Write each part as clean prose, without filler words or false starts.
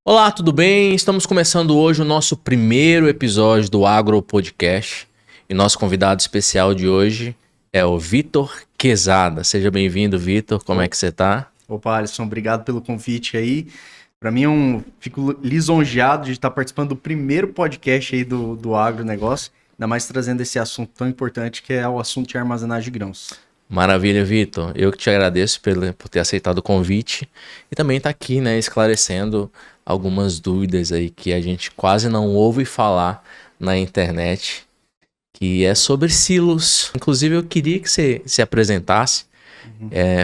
Olá, tudo bem? Estamos começando hoje o nosso primeiro episódio do Agro Podcast. E nosso convidado especial de hoje é o Vitor Quezada. Seja bem-vindo, Vitor. Como é que você tá? Opa, Alisson, obrigado pelo convite aí. Para mim fico lisonjeado de estar participando do primeiro podcast aí do agronegócio, ainda mais trazendo esse assunto tão importante que é o assunto de armazenagem de grãos. Maravilha, Vitor. Eu que te agradeço por ter aceitado o convite e também estar aqui, né, esclarecendo algumas dúvidas aí que a gente quase não ouve falar na internet, que é sobre silos. Inclusive, eu queria que você se apresentasse.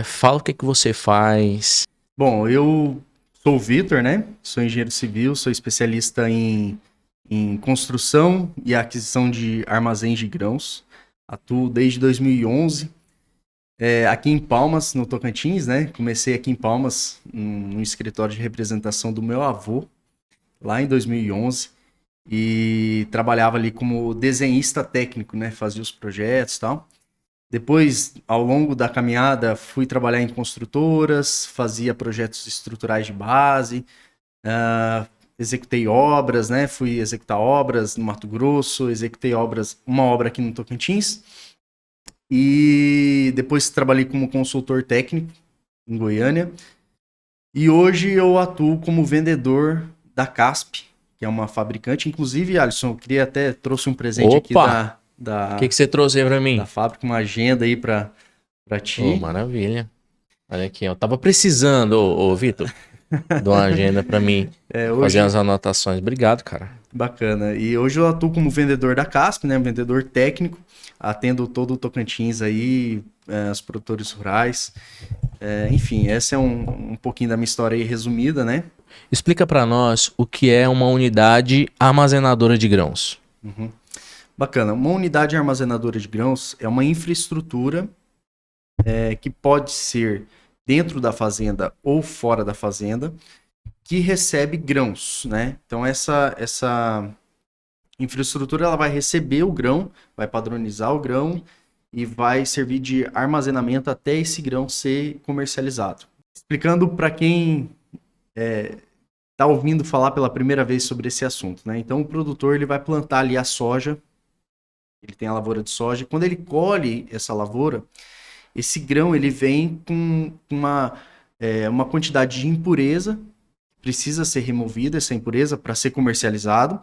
Fala o que você faz. Bom, eu sou o Vitor, né? Sou engenheiro civil, sou especialista em construção e aquisição de armazéns de grãos. Atuo desde 2011. Aqui em Palmas, no Tocantins, né? Comecei aqui em Palmas, no escritório de representação do meu avô, lá em 2011. E trabalhava ali como desenhista técnico, né? Fazia os projetos e tal. Depois, ao longo da caminhada, fui trabalhar em construtoras, fazia projetos estruturais de base, executei obras, né? Fui executar obras no Mato Grosso, executei uma obra aqui no Tocantins. E depois trabalhei como consultor técnico em Goiânia. E hoje eu atuo como vendedor da CASP, que é uma fabricante. Inclusive, Alisson, eu trouxe um presente aqui O que você trouxe aí pra mim? Da fábrica, uma agenda aí pra ti. Oh, maravilha. Olha aqui, eu tava precisando, ô Vitor, de uma agenda pra mim fazer as anotações. Obrigado, cara. Bacana. E hoje eu atuo como vendedor da CASP, né? Vendedor técnico. Atendo todo o Tocantins aí, os produtores rurais. Enfim, essa é um pouquinho da minha história aí resumida, né? Explica pra nós o que é uma unidade armazenadora de grãos. Bacana. Uma unidade armazenadora de grãos é uma infraestrutura que pode ser dentro da fazenda ou fora da fazenda, que recebe grãos, né? Então essa infraestrutura ela vai receber o grão, vai padronizar o grão e vai servir de armazenamento até esse grão ser comercializado. Explicando para quem está ouvindo falar pela primeira vez sobre esse assunto, né? Então o produtor ele vai plantar ali a soja, ele tem a lavoura de soja, quando ele colhe essa lavoura, esse grão ele vem com uma quantidade de impureza, precisa ser removida essa impureza para ser comercializado,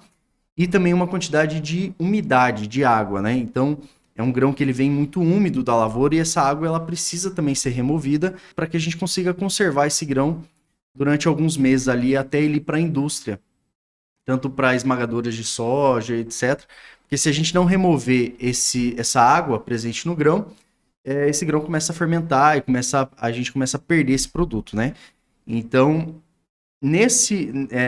e também uma quantidade de umidade, de água, né? Então, é um grão que ele vem muito úmido da lavoura e essa água ela precisa também ser removida para que a gente consiga conservar esse grão durante alguns meses ali até ele ir para a indústria, tanto para esmagadoras de soja, etc. Porque se a gente não remover essa água presente no grão, esse grão começa a fermentar e a gente começa a perder esse produto, né? Então,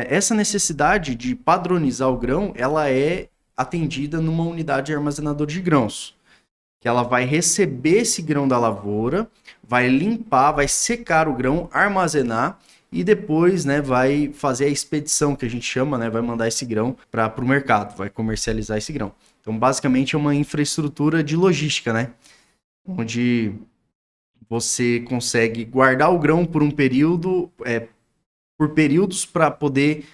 essa necessidade de padronizar o grão, ela é atendida numa unidade armazenadora de grãos, que ela vai receber esse grão da lavoura, vai limpar, vai secar o grão, armazenar e depois, né, vai fazer a expedição, que a gente chama, né, vai mandar esse grão para o mercado, vai comercializar esse grão. Então, basicamente, é uma infraestrutura de logística, né, onde você consegue guardar o grão por um período, por períodos para poder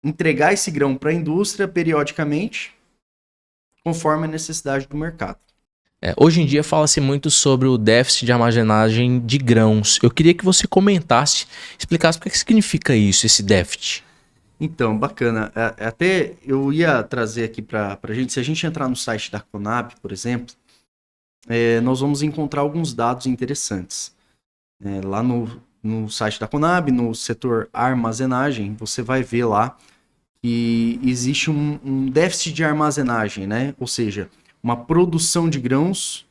entregar esse grão para a indústria periodicamente, conforme a necessidade do mercado. Hoje em dia fala-se muito sobre o déficit de armazenagem de grãos. Eu queria que você comentasse, explicasse o que significa isso, esse déficit. Então, bacana. Até eu ia trazer aqui para a gente, se a gente entrar no site da Conab, por exemplo, nós vamos encontrar alguns dados interessantes. Lá no site da Conab, no setor armazenagem, você vai ver lá que existe um déficit de armazenagem, né? Ou seja, uma produção de grãos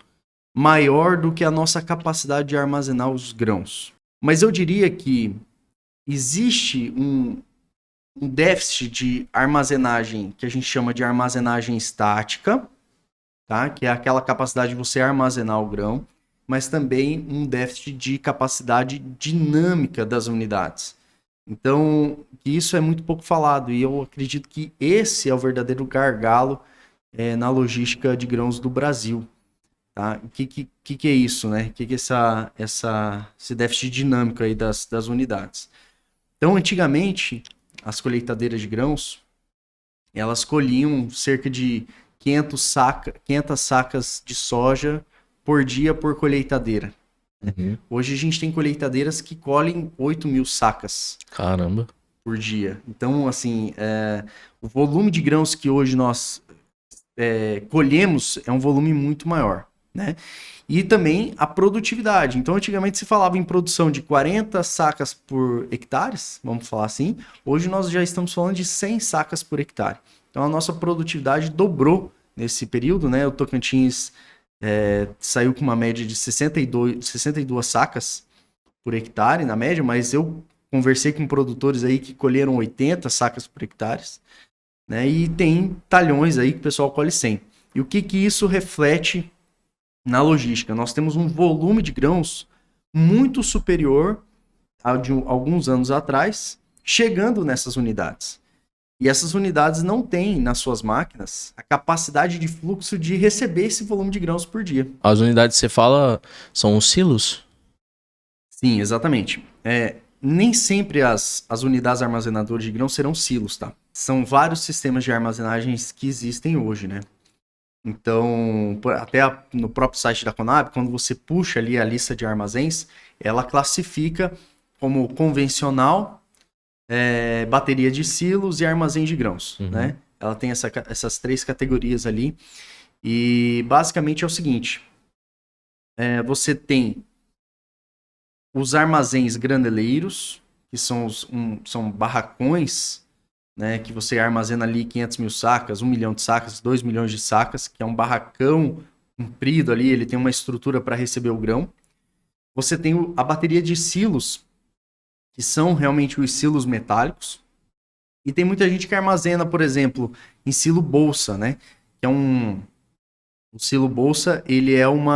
maior do que a nossa capacidade de armazenar os grãos. Mas eu diria que existe um déficit de armazenagem que a gente chama de armazenagem estática, tá? Que é aquela capacidade de você armazenar o grão, mas também um déficit de capacidade dinâmica das unidades. Então, isso é muito pouco falado e eu acredito que esse é o verdadeiro gargalo na logística de grãos do Brasil. Tá? O que é isso, né? O que é esse déficit dinâmico aí das unidades? Então, antigamente, as colheitadeiras de grãos, elas colhiam cerca de 500 sacas de soja por dia por colheitadeira. Uhum. Hoje a gente tem colheitadeiras que colhem 8.000 sacas Caramba. por dia. Então, assim, o volume de grãos que hoje nós colhemos é um volume muito maior, né? E também a produtividade. Então, antigamente se falava em produção de 40 sacas por hectares, vamos falar assim. Hoje nós já estamos falando de 100 sacas por hectare. Então, a nossa produtividade dobrou nesse período, né? O Tocantins saiu com uma média de 62 sacas por hectare, na média, mas eu conversei com produtores aí que colheram 80 sacas por hectare, né? E tem talhões aí que o pessoal colhe 100. E o que isso reflete na logística? Nós temos um volume de grãos muito superior ao de alguns anos atrás, chegando nessas unidades. E essas unidades não têm nas suas máquinas a capacidade de fluxo de receber esse volume de grãos por dia. As unidades que você fala são os silos? Sim, exatamente. Nem sempre as unidades armazenadoras de grãos serão silos, tá? São vários sistemas de armazenagens que existem hoje, né? Então, até no próprio site da Conab, quando você puxa ali a lista de armazéns, ela classifica como convencional, bateria de silos e armazém de grãos, né? Ela tem essas 3 categorias ali. E basicamente é o seguinte, você tem os armazéns graneleiros, que são barracões, né, que você armazena ali 500.000 sacas, 1 milhão de sacas, 2 milhões de sacas, que é um barracão comprido ali, ele tem uma estrutura para receber o grão. Você tem a bateria de silos, que são realmente os silos metálicos. E tem muita gente que armazena, por exemplo, em silo bolsa, né? Que é um silo bolsa, ele é um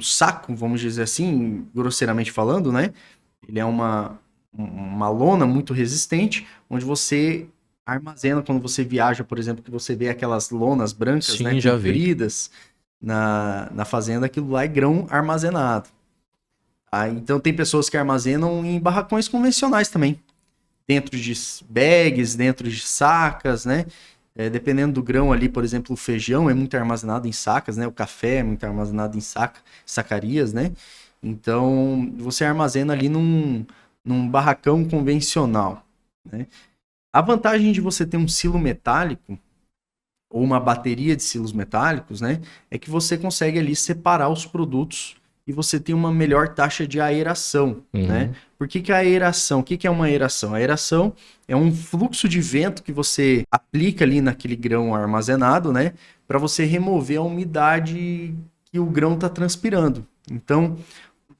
saco, vamos dizer assim, grosseiramente falando, né? Ele é uma lona muito resistente, onde você armazena quando você viaja, por exemplo, que você vê aquelas lonas brancas, Sim, né, já vi. compridas na fazenda, aquilo lá é grão armazenado. Então tem pessoas que armazenam em barracões convencionais também, dentro de bags, dentro de sacas, né? Dependendo do grão ali, por exemplo, o feijão é muito armazenado em sacas, né? O café é muito armazenado em sacarias, né? Então, você armazena ali num barracão convencional, né? A vantagem de você ter um silo metálico ou uma bateria de silos metálicos, né? É que você consegue ali separar os produtos e você tem uma melhor taxa de aeração, né? Por que a aeração? O que é uma aeração? A aeração é um fluxo de vento que você aplica ali naquele grão armazenado, né? Para você remover a umidade que o grão está transpirando. Então,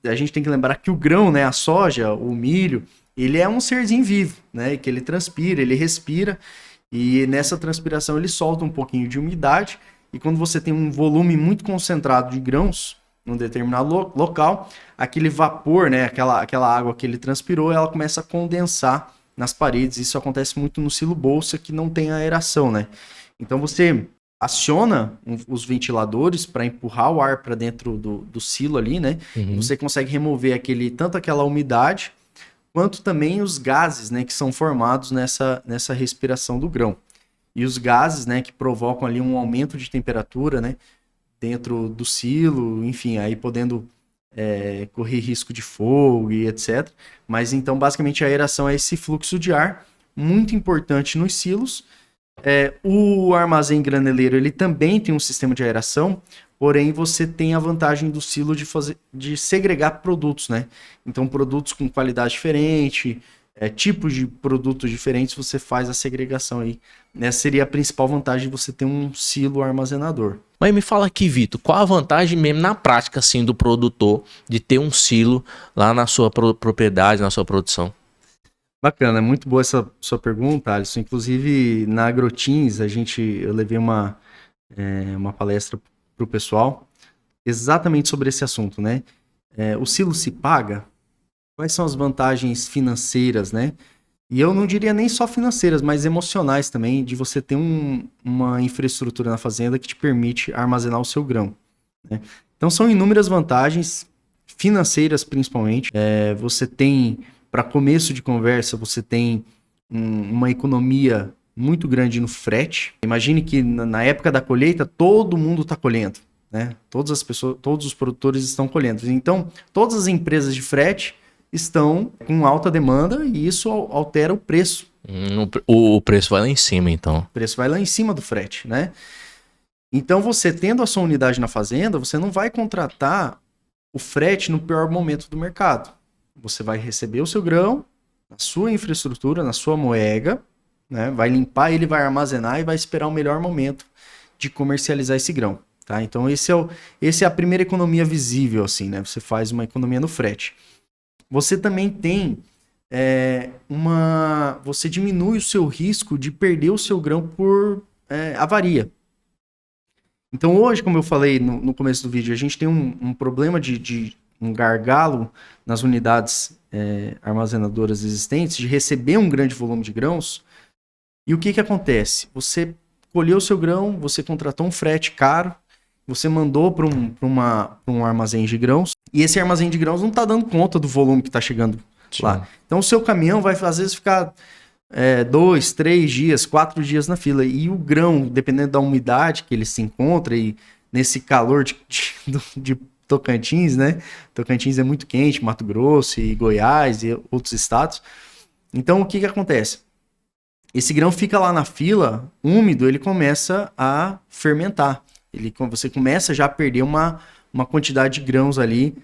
a gente tem que lembrar que o grão, né? A soja, o milho, ele é um serzinho vivo, né? Que ele transpira, ele respira e nessa transpiração ele solta um pouquinho de umidade e quando você tem um volume muito concentrado de grãos num determinado local, aquele vapor, né, aquela água que ele transpirou, ela começa a condensar nas paredes. Isso acontece muito no silo bolsa, que não tem aeração, né? Então você aciona os ventiladores para empurrar o ar para dentro do silo ali, né? E você consegue remover tanto aquela umidade, quanto também os gases, né, que são formados nessa respiração do grão. E os gases, né, que provocam ali um aumento de temperatura, né, dentro do silo, enfim, aí podendo correr risco de fogo e etc. Mas então, basicamente, a aeração é esse fluxo de ar muito importante nos silos. O armazém graneleiro, ele também tem um sistema de aeração, porém você tem a vantagem do silo de segregar produtos, né? Então, produtos com qualidade diferente, tipos de produtos diferentes, você faz a segregação aí. Essa seria a principal vantagem de você ter um silo armazenador. Mas me fala aqui, Vitor, qual a vantagem mesmo na prática, assim, do produtor de ter um silo lá na sua propriedade, na sua produção? Bacana, muito boa essa sua pergunta, Alisson. Inclusive, na AgroTeams, eu levei uma palestra para o pessoal exatamente sobre esse assunto, né? O silo se paga? Quais são as vantagens financeiras, né? E eu não diria nem só financeiras, mas emocionais também, de você ter uma infraestrutura na fazenda que te permite armazenar o seu grão, né? Então são inúmeras vantagens, financeiras principalmente. Você tem, para começo de conversa, você tem uma economia muito grande no frete. Imagine que na época da colheita, todo mundo está colhendo, né? Todas as pessoas, todos os produtores estão colhendo. Então, todas as empresas de frete estão com alta demanda e isso altera o preço. O preço vai lá em cima, então. O preço vai lá em cima do frete, né? Então, você tendo a sua unidade na fazenda, você não vai contratar o frete no pior momento do mercado. Você vai receber o seu grão na sua infraestrutura, na sua moega, né? Vai limpar ele, vai armazenar e vai esperar o melhor momento de comercializar esse grão, tá? Então, esse é a primeira economia visível, assim, né? Você faz uma economia no frete. Você também tem você diminui o seu risco de perder o seu grão por avaria. Então hoje, como eu falei no começo do vídeo, a gente tem um problema de um gargalo nas unidades armazenadoras existentes de receber um grande volume de grãos. E o que acontece? Você colheu o seu grão, você contratou um frete caro, você mandou para um armazém de grãos, e esse armazém de grãos não está dando conta do volume que está chegando lá. Então o seu caminhão vai às vezes ficar 2, 3 dias, 4 dias na fila. E o grão, dependendo da umidade que ele se encontra, e nesse calor de Tocantins, né? Tocantins é muito quente, Mato Grosso e Goiás e outros estados. Então o que acontece? Esse grão fica lá na fila, úmido, ele começa a fermentar. Você começa já a perder uma quantidade de grãos ali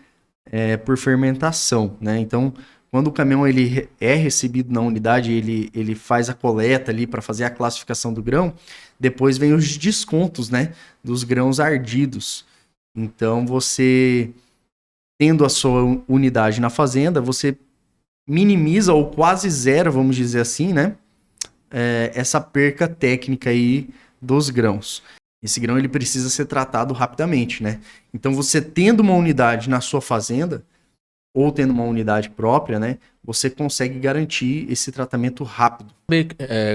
por fermentação, né? Então, quando o caminhão ele é recebido na unidade, ele faz a coleta ali para fazer a classificação do grão, depois vem os descontos, né, dos grãos ardidos. Então, você, tendo a sua unidade na fazenda, você minimiza ou quase zero, vamos dizer assim, né, essa perca técnica aí dos grãos. Esse grão ele precisa ser tratado rapidamente, né? Então, você tendo uma unidade na sua fazenda, ou tendo uma unidade própria, né, você consegue garantir esse tratamento rápido.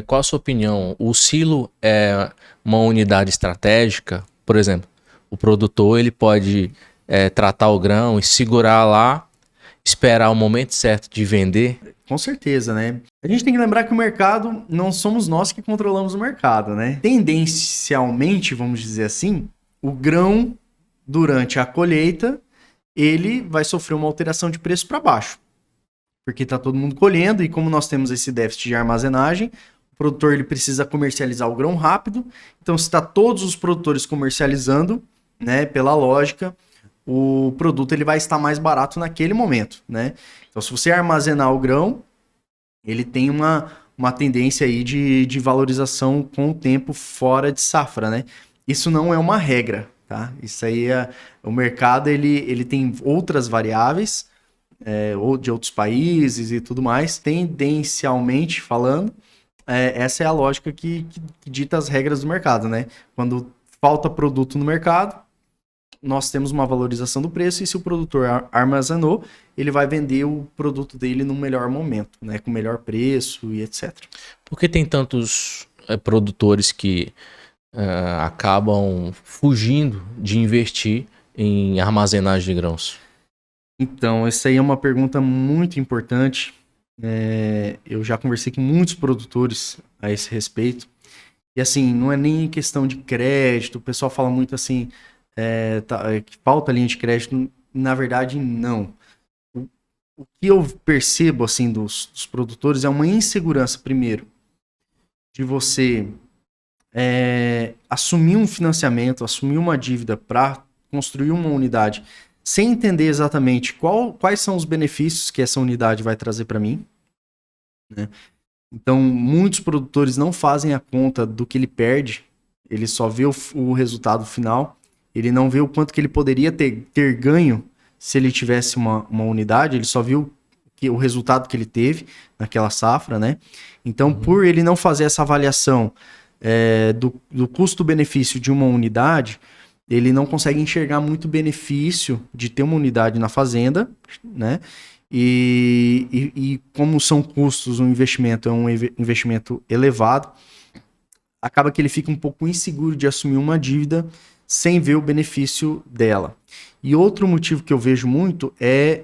Qual a sua opinião? O silo é uma unidade estratégica? Por exemplo, o produtor ele pode tratar o grão e segurar lá, esperar o momento certo de vender? Com certeza, né? A gente tem que lembrar que o mercado, não somos nós que controlamos o mercado, né? Tendencialmente, vamos dizer assim, o grão, durante a colheita, ele vai sofrer uma alteração de preço para baixo. Porque está todo mundo colhendo e como nós temos esse déficit de armazenagem, o produtor ele precisa comercializar o grão rápido. Então, se está todos os produtores comercializando, né, pela lógica, o produto ele vai estar mais barato naquele momento, né? Então, se você armazenar o grão, ele tem uma tendência aí de valorização com o tempo fora de safra, né? Isso não é uma regra, tá? Isso aí o mercado ele tem outras variáveis, ou de outros países e tudo mais. Tendencialmente falando, essa é a lógica que dita as regras do mercado, né? Quando falta produto no mercado, nós temos uma valorização do preço e se o produtor armazenou, ele vai vender o produto dele no melhor momento, né? Com melhor preço e etc. Por que tem tantos produtores que acabam fugindo de investir em armazenagem de grãos? Então, essa aí é uma pergunta muito importante. Eu já conversei com muitos produtores a esse respeito. E assim, não é nem questão de crédito. O pessoal fala muito assim, que falta linha de crédito. Na verdade, não. O que eu percebo assim dos produtores é uma insegurança, primeiro, de você assumir um financiamento, assumir uma dívida para construir uma unidade, sem entender exatamente quais são os benefícios que essa unidade vai trazer para mim, né? Então, muitos produtores não fazem a conta do que ele perde, ele só vê o resultado final, ele não vê o quanto que ele poderia ter ganho se ele tivesse uma unidade, ele só viu o resultado que ele teve naquela safra, né? Então, por ele não fazer essa avaliação do custo-benefício de uma unidade, ele não consegue enxergar muito benefício de ter uma unidade na fazenda, né? E como são custos, um investimento é um investimento elevado, acaba que ele fica um pouco inseguro de assumir uma dívida sem ver o benefício dela. E outro motivo que eu vejo muito é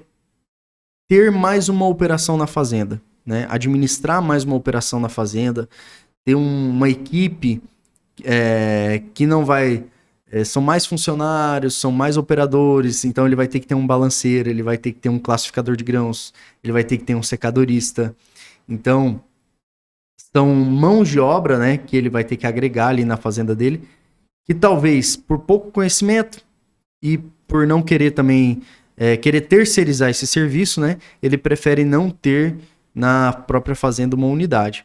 ter mais uma operação na fazenda, né? Administrar mais uma operação na fazenda, ter uma equipe que não vai... são mais funcionários, são mais operadores, então ele vai ter que ter um balanceiro, ele vai ter que ter um classificador de grãos, ele vai ter que ter um secadorista. Então, são mãos de obra, né, que ele vai ter que agregar ali na fazenda dele, que talvez por pouco conhecimento e por não querer também querer terceirizar esse serviço, né, ele prefere não ter na própria fazenda uma unidade.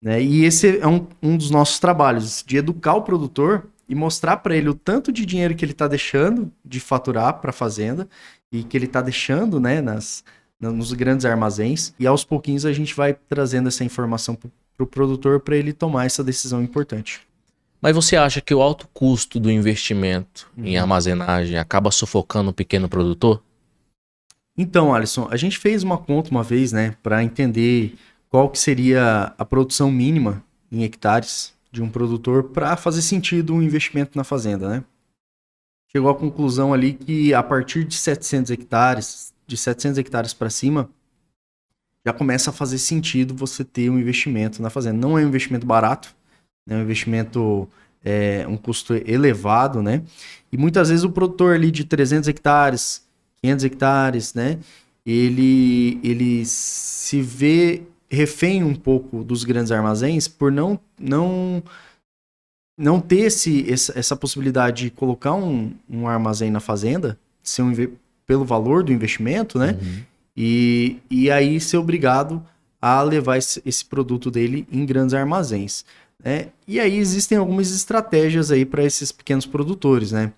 Né? E esse é um dos nossos trabalhos, de educar o produtor e mostrar para ele o tanto de dinheiro que ele está deixando de faturar para a fazenda e que ele está deixando, né, nos grandes armazéns. E aos pouquinhos a gente vai trazendo essa informação para o produtor para ele tomar essa decisão importante. Mas você acha que o alto custo do investimento em armazenagem acaba sufocando o pequeno produtor? Então, Alisson, a gente fez uma conta uma vez, né, para entender qual que seria a produção mínima em hectares de um produtor para fazer sentido um investimento na fazenda, né? Chegou à conclusão ali que a partir de 700 hectares, de 700 hectares para cima, já começa a fazer sentido você ter um investimento na fazenda. Não é um investimento barato, é um investimento, um custo elevado, né? E muitas vezes o produtor ali de 300 hectares, 500 hectares, né? Ele se vê refém um pouco dos grandes armazéns por não ter essa possibilidade de colocar um armazém na fazenda, pelo valor do investimento, né? Uhum. E aí ser obrigado a levar esse produto dele em grandes armazéns. Né? E aí existem algumas estratégias aí para esses pequenos produtores, né?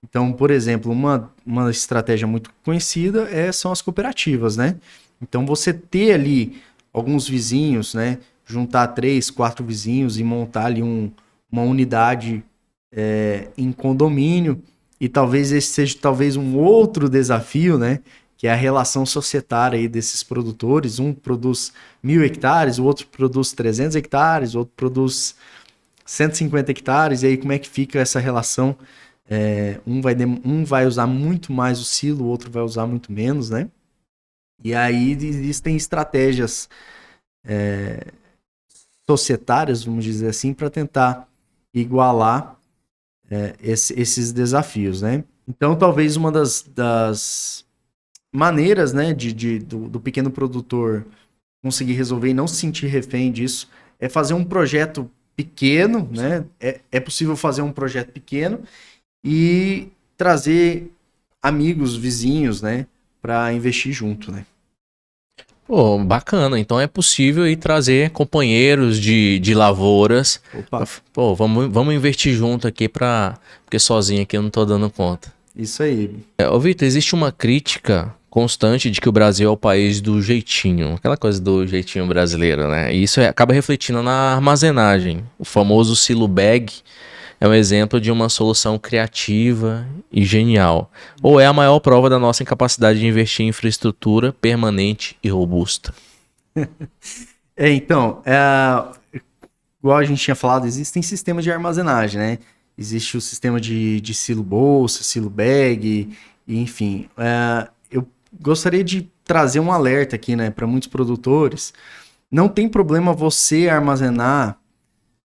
Então, por exemplo, uma estratégia muito conhecida são as cooperativas, né? Então, você ter ali alguns vizinhos, né? Juntar 3, 4 vizinhos e montar ali uma unidade em condomínio. E talvez esse seja um outro desafio, né? Que é a relação societária aí desses produtores. Um produz 1.000 hectares, o outro produz 300 hectares, o outro produz 150 hectares. E aí como é que fica essa relação? Um vai usar muito mais o silo, o outro vai usar muito menos, né? E aí existem estratégias societárias, vamos dizer assim, para tentar igualar esses desafios, né? Então, talvez uma das maneiras, né, do pequeno produtor conseguir resolver e não se sentir refém disso é fazer um projeto pequeno, né? É possível fazer um projeto pequeno e trazer amigos, vizinhos, né, para investir junto, né? Pô, bacana. Então é possível ir trazer companheiros de lavouras. Opa. Pô, vamos investir junto aqui porque sozinho aqui eu não tô dando conta. Isso aí. Ô Vitor, existe uma crítica constante de que o Brasil é o país do jeitinho. Aquela coisa do jeitinho brasileiro, né? E isso acaba refletindo na armazenagem. O famoso silo bag é um exemplo de uma solução criativa e genial. Ou é a maior prova da nossa incapacidade de investir em infraestrutura permanente e robusta. Então, igual a gente tinha falado, existem sistemas de armazenagem, né? Existe o sistema de silo bolsa, silo bag, enfim. Eu gostaria de trazer um alerta aqui, né, para muitos produtores. Não tem problema você armazenar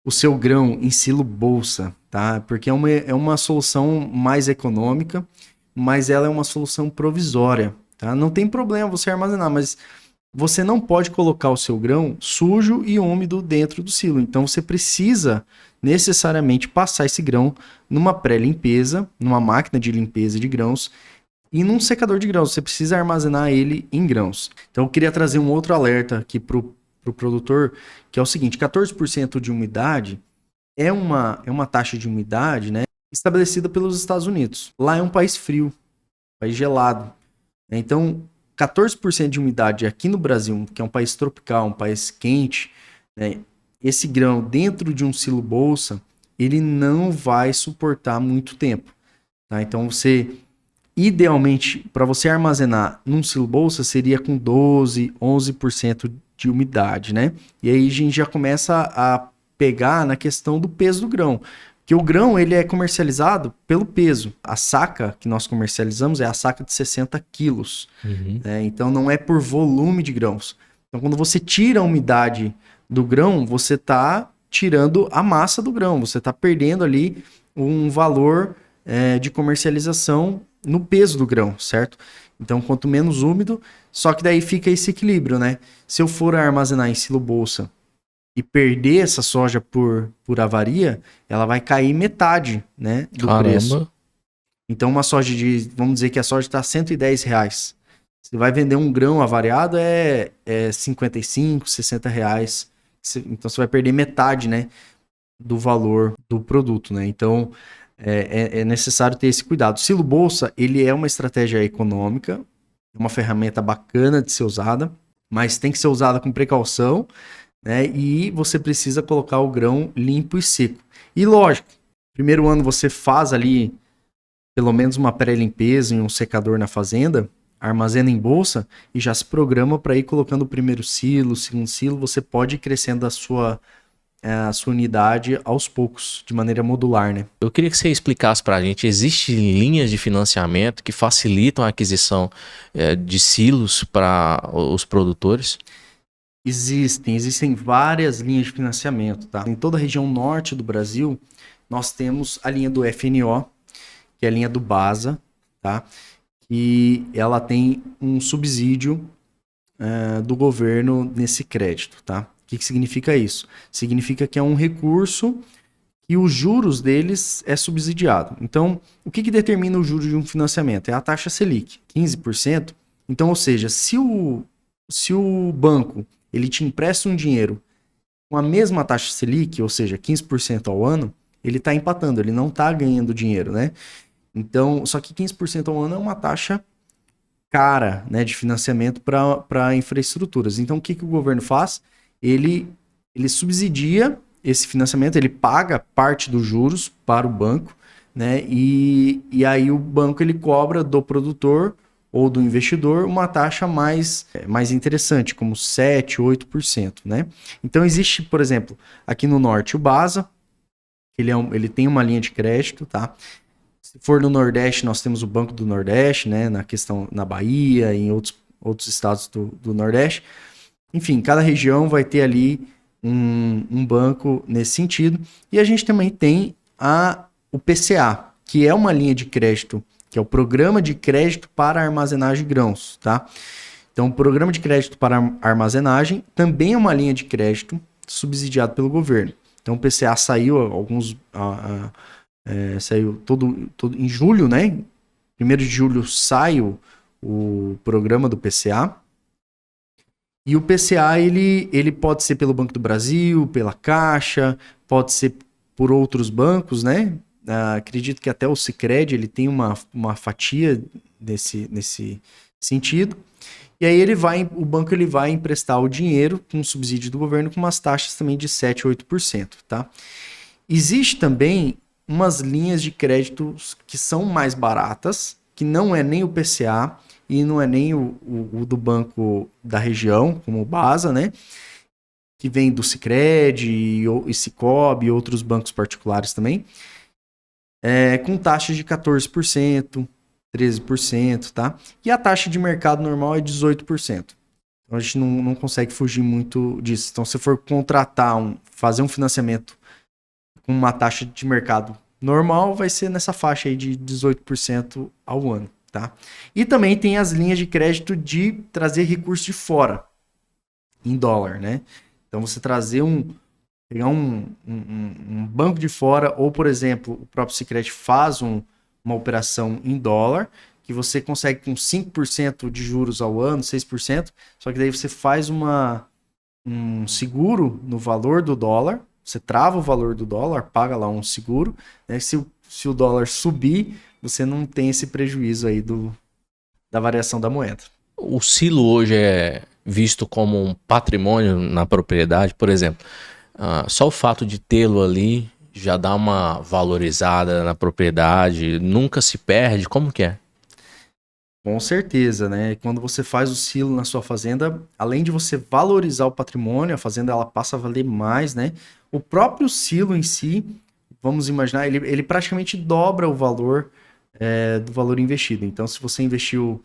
o seu grão em silo bolsa, tá? Porque é uma solução mais econômica, mas ela é uma solução provisória, tá? Não tem problema você armazenar, mas você não pode colocar o seu grão sujo e úmido dentro do silo. Então você precisa necessariamente passar esse grão numa pré-limpeza, numa máquina de limpeza de grãos e num secador de grãos. Você precisa armazenar ele em grãos. Então eu queria trazer um outro alerta aqui para o produtor, que é o seguinte: 14% de umidade é uma taxa de umidade, né, estabelecida pelos Estados Unidos. Lá é um país frio, país gelado. Então, 14% de umidade aqui no Brasil, que é um país tropical, um país quente, né, esse grão dentro de um silo bolsa, ele não vai suportar muito tempo. Tá? Então, você Idealmente, para você armazenar num silo bolsa, seria com 12, 11% de umidade, né? E aí a gente já começa a pegar na questão do peso do grão. Porque o grão, ele é comercializado pelo peso. A saca que nós comercializamos é a saca de 60 quilos. Né? Então, não é por volume de grãos. Então, quando você tira a umidade do grão, você está tirando a massa do grão. Você está perdendo ali um valor de comercialização no peso do grão, certo? Então, quanto menos úmido, só que daí fica esse equilíbrio, né? Se eu for armazenar em silo bolsa e perder essa soja por avaria, ela vai cair metade, né, do preço. Então, uma soja vamos dizer que a soja está R$110. Você vai vender um grão avariado é 55, 60 reais. Então, você vai perder metade, né, do valor do produto, né? Então, é necessário ter esse cuidado. O silo bolsa, ele é uma estratégia econômica, é uma ferramenta bacana de ser usada, mas tem que ser usada com precaução, né? E você precisa colocar o grão limpo e seco. E lógico, primeiro ano você faz ali pelo menos uma pré-limpeza em um secador na fazenda, armazena em bolsa e já se programa para ir colocando o primeiro silo, o segundo silo. Você pode ir crescendo a sua unidade aos poucos, de maneira modular, né? Eu queria que você explicasse para a gente, existem linhas de financiamento que facilitam a aquisição de silos para os produtores? Existem várias linhas de financiamento, tá? Em toda a região norte do Brasil, nós temos a linha do FNO, que é a linha do BASA, tá? E ela tem um subsídio do governo nesse crédito, tá? O que significa isso? Significa que é um recurso e os juros deles é subsidiado. Então, o que determina o juro de um financiamento? É a taxa Selic, 15%. Então, ou seja, se o banco ele te empresta um dinheiro com a mesma taxa Selic, ou seja, 15% ao ano, ele está empatando, ele não está ganhando dinheiro, né? Então, só que 15% ao ano é uma taxa cara, né, de financiamento para infraestruturas. Então, o que o governo faz? Ele subsidia esse financiamento, ele paga parte dos juros para o banco, né? E aí o banco ele cobra do produtor ou do investidor uma taxa mais interessante, como 7%, 8%, né? Então existe, por exemplo, aqui no norte o BASA, ele tem uma linha de crédito, tá? Se for no Nordeste, nós temos o Banco do Nordeste, né? Na Bahia, em outros estados do Nordeste. Enfim, cada região vai ter ali um banco nesse sentido. E a gente também tem o PCA, que é uma linha de crédito, que é o Programa de Crédito para Armazenagem de Grãos, tá? Então, o Programa de Crédito para Armazenagem também é uma linha de crédito subsidiado pelo governo. Então, o PCA saiu saiu todo em julho, né? 1º de julho sai o programa do PCA. E o PCA, ele pode ser pelo Banco do Brasil, pela Caixa, pode ser por outros bancos, né? Acredito que até o Sicredi, ele tem uma fatia nesse sentido. E aí o banco ele vai emprestar o dinheiro com subsídio do governo com umas taxas também de 7%, 8%, tá? Existe também umas linhas de crédito que são mais baratas, que não é nem o PCA, e não é nem o do banco da região, como o BASA, né? Que vem do Sicredi e Sicob e outros bancos particulares também, com taxas de 14%, 13%, tá? E a taxa de mercado normal é 18%. Então a gente não consegue fugir muito disso. Então, se for fazer um financiamento com uma taxa de mercado normal, vai ser nessa faixa aí de 18% ao ano. Tá? E também tem as linhas de crédito de trazer recurso de fora, em dólar, né? Então você pegar um banco de fora, ou por exemplo, o próprio Sicredi faz uma operação em dólar, que você consegue com 5% de juros ao ano, 6%, só que daí você faz um seguro no valor do dólar, você trava o valor do dólar, paga lá um seguro, né? Se o dólar subir, você não tem esse prejuízo aí da variação da moeda. O silo hoje é visto como um patrimônio na propriedade, por exemplo. Só o fato de tê-lo ali já dá uma valorizada na propriedade, nunca se perde, como que é? Com certeza, né? Quando você faz o silo na sua fazenda, além de você valorizar o patrimônio, a fazenda ela passa a valer mais, né? O próprio silo em si, vamos imaginar, ele praticamente dobra o valor do valor investido. Então, se você investiu,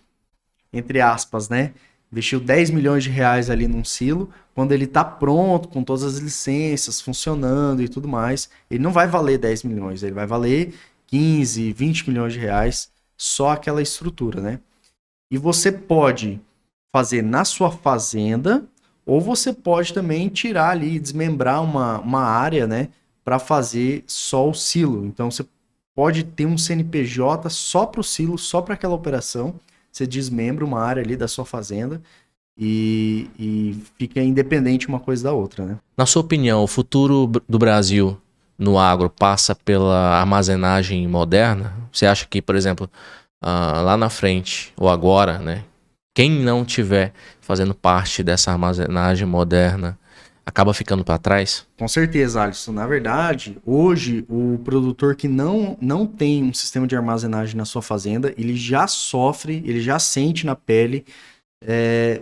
entre aspas, né? Investiu 10 milhões de reais ali num silo, quando ele está pronto, com todas as licenças funcionando e tudo mais, ele não vai valer 10 milhões, ele vai valer 15, 20 milhões de reais, só aquela estrutura, né? E você pode fazer na sua fazenda, ou você pode também tirar ali, desmembrar uma área, né, para fazer só o silo. Então você pode ter um CNPJ só para o silo, só para aquela operação. Você desmembra uma área ali da sua fazenda e fica independente uma coisa da outra, né? Na sua opinião, o futuro do Brasil no agro passa pela armazenagem moderna? Você acha que, por exemplo, lá na frente ou agora, né, quem não tiver fazendo parte dessa armazenagem moderna acaba ficando para trás? Com certeza, Alisson. Na verdade, hoje, o produtor que não tem um sistema de armazenagem na sua fazenda, ele já sofre, ele já sente na pele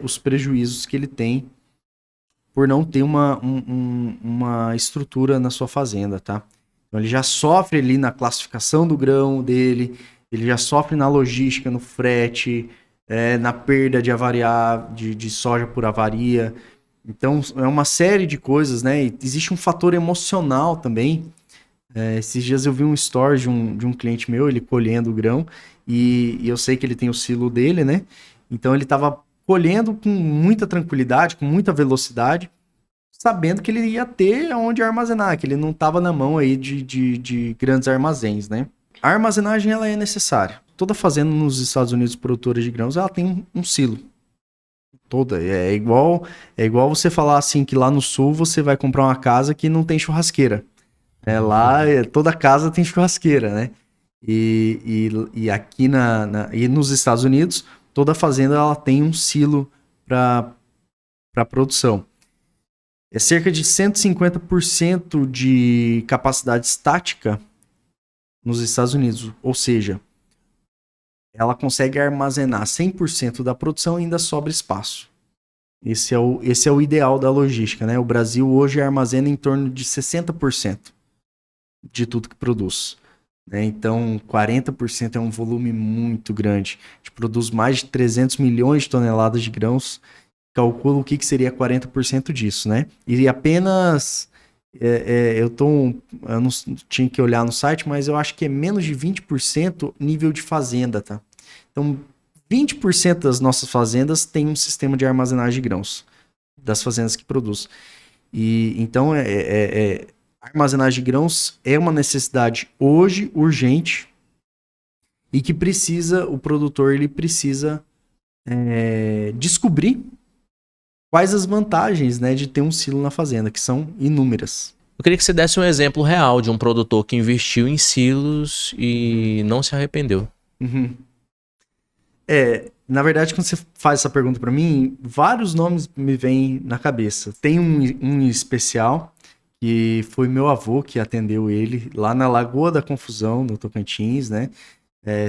os prejuízos que ele tem por não ter uma estrutura na sua fazenda, tá? Então, ele já sofre ali na classificação do grão dele, ele já sofre na logística, no frete, na perda de soja por avaria. Então, é uma série de coisas, né? E existe um fator emocional também. Esses dias eu vi um story de um cliente meu, ele colhendo o grão, e eu sei que ele tem o silo dele, né? Então, ele estava colhendo com muita tranquilidade, com muita velocidade, sabendo que ele ia ter onde armazenar, que ele não estava na mão aí de grandes armazéns, né? A armazenagem, ela é necessária. Toda fazenda nos Estados Unidos, produtora de grãos, ela tem um silo. Toda. É igual você falar assim que lá no sul você vai comprar uma casa que não tem churrasqueira. Lá toda casa tem churrasqueira, né? E aqui e nos Estados Unidos, toda fazenda ela tem um silo para produção. É cerca de 150% de capacidade estática nos Estados Unidos. Ou seja, ela consegue armazenar 100% da produção e ainda sobra espaço. Esse é o ideal da logística, né? O Brasil hoje armazena em torno de 60% de tudo que produz. Né? Então, 40% é um volume muito grande. A gente produz mais de 300 milhões de toneladas de grãos. Calcula o que seria 40% disso, né? E apenas... eu não tinha que olhar no site, mas eu acho que é menos de 20% nível de fazenda, tá? Então, 20% das nossas fazendas tem um sistema de armazenagem de grãos, das fazendas que produz. E então, a armazenagem de grãos é uma necessidade hoje, urgente, e que o produtor ele precisa descobrir quais as vantagens, né, de ter um silo na fazenda, que são inúmeras. Eu queria que você desse um exemplo real de um produtor que investiu em silos e não se arrependeu. Uhum. Na verdade, quando você faz essa pergunta para mim, vários nomes me vêm na cabeça. Tem um especial, que foi meu avô que atendeu ele lá na Lagoa da Confusão, no Tocantins, né?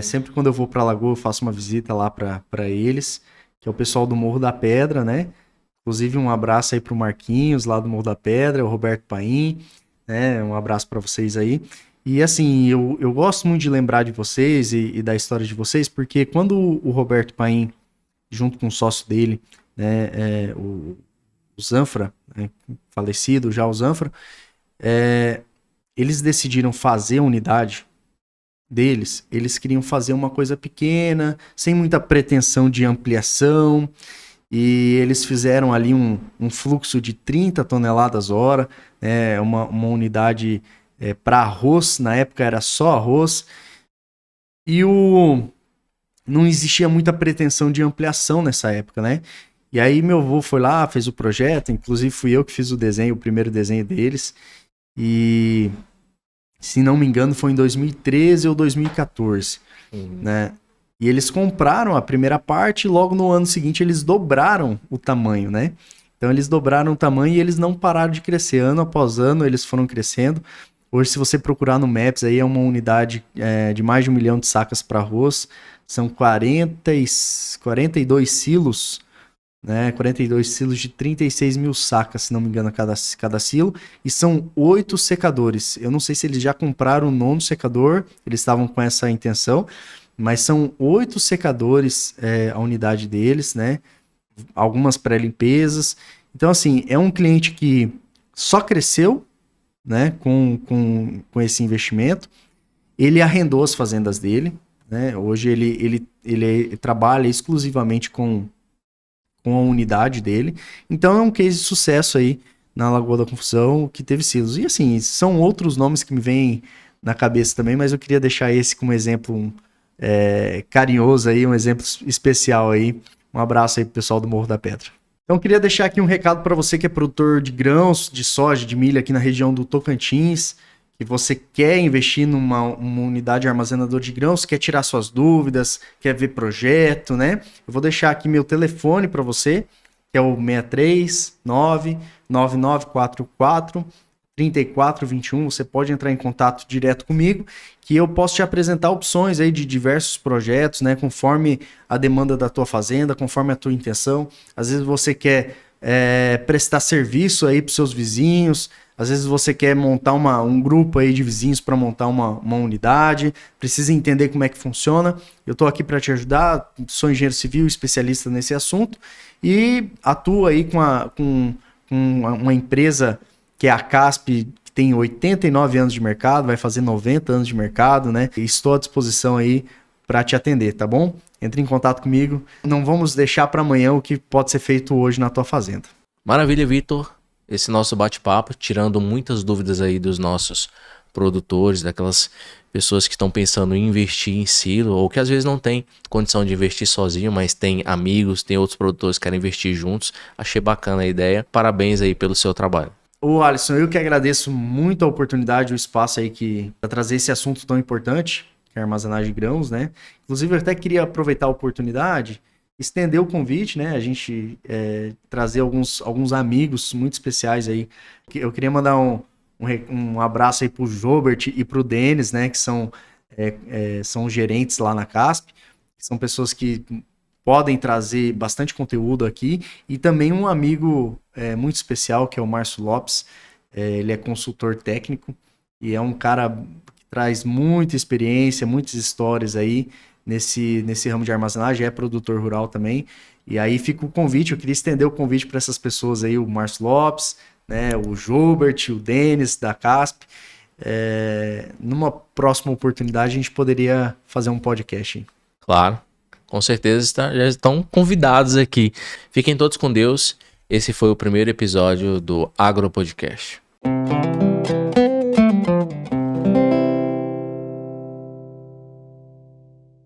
Sempre quando eu vou para a Lagoa, eu faço uma visita lá para eles, que é o pessoal do Morro da Pedra, né? Inclusive, um abraço aí pro Marquinhos, lá do Morro da Pedra, o Roberto Paim, né? Um abraço para vocês aí. E assim, eu gosto muito de lembrar de vocês e da história de vocês, porque quando o Roberto Paim, junto com o sócio dele, né, o Zanfra, né, falecido já o Zanfra, eles decidiram fazer a unidade deles, eles queriam fazer uma coisa pequena, sem muita pretensão de ampliação, e eles fizeram ali um fluxo de 30 toneladas hora, uma unidade para arroz, na época era só arroz, e não existia muita pretensão de ampliação nessa época, né? E aí meu avô foi lá, fez o projeto, inclusive fui eu que fiz o desenho, o primeiro desenho deles, e se não me engano foi em 2013 ou 2014, né? E eles compraram a primeira parte e logo no ano seguinte eles dobraram o tamanho, né? Então eles dobraram o tamanho e eles não pararam de crescer. Ano após ano eles foram crescendo. Hoje, se você procurar no Maps, aí é uma unidade de mais de 1 milhão de sacas para arroz. são 42 silos, né? 42 silos de 36 mil sacas, se não me engano, cada silo. E são 8 secadores. Eu não sei se eles já compraram o 9º secador, eles estavam com essa intenção, mas são 8 secadores a unidade deles, né? Algumas pré-limpezas. Então, assim, é um cliente que só cresceu, né, com esse investimento. Ele arrendou as fazendas dele, né? Hoje ele trabalha exclusivamente com a unidade dele. Então é um case de sucesso aí na Lagoa da Confusão que teve silos. E assim, são outros nomes que me vêm na cabeça também, mas eu queria deixar esse como exemplo carinhoso aí, um exemplo especial aí. Um abraço aí pro pessoal do Morro da Pedra. Então queria deixar aqui um recado para você que é produtor de grãos, de soja, de milho aqui na região do Tocantins, que você quer investir numa unidade armazenador de grãos, quer tirar suas dúvidas, quer ver projeto, né? Eu vou deixar aqui meu telefone para você, que é o 639-9944-3421. Você pode entrar em contato direto comigo, que eu posso te apresentar opções aí de diversos projetos, né? Conforme a demanda da tua fazenda, conforme a tua intenção. Às vezes você quer prestar serviço aí para os seus vizinhos. Às vezes você quer montar um grupo aí de vizinhos para montar uma unidade, precisa entender como é que funciona. Eu estou aqui para te ajudar, sou engenheiro civil, especialista nesse assunto e atuo aí com uma empresa que é a CASP, que tem 89 anos de mercado, vai fazer 90 anos de mercado, né? E estou à disposição aí para te atender, tá bom? Entre em contato comigo. Não vamos deixar para amanhã o que pode ser feito hoje na tua fazenda. Maravilha, Vitor. Esse nosso bate-papo, tirando muitas dúvidas aí dos nossos produtores, daquelas pessoas que estão pensando em investir em silo, ou que às vezes não tem condição de investir sozinho, mas tem amigos, tem outros produtores que querem investir juntos. Achei bacana a ideia. Parabéns aí pelo seu trabalho. Ô Alisson, eu que agradeço muito a oportunidade, o espaço aí para trazer esse assunto tão importante, que é a armazenagem de grãos, né? Inclusive, eu até queria aproveitar a oportunidade, estender o convite, né? A gente trazer alguns amigos muito especiais aí. Eu queria mandar um abraço aí pro Jobert e pro Denis, né? Que são gerentes lá na CASP. São pessoas que podem trazer bastante conteúdo aqui. E também um amigo muito especial, que é o Márcio Lopes. Ele é consultor técnico e é um cara que traz muita experiência, muitas histórias aí nesse ramo de armazenagem, é produtor rural também. E aí fica o convite, eu queria estender o convite para essas pessoas aí, o Márcio Lopes, né, o Gilbert, o Denis da CASP. Numa próxima oportunidade a gente poderia fazer um podcast. Hein? Claro, com certeza já estão convidados aqui. Fiquem todos com Deus. Esse foi o primeiro episódio do Agro Podcast.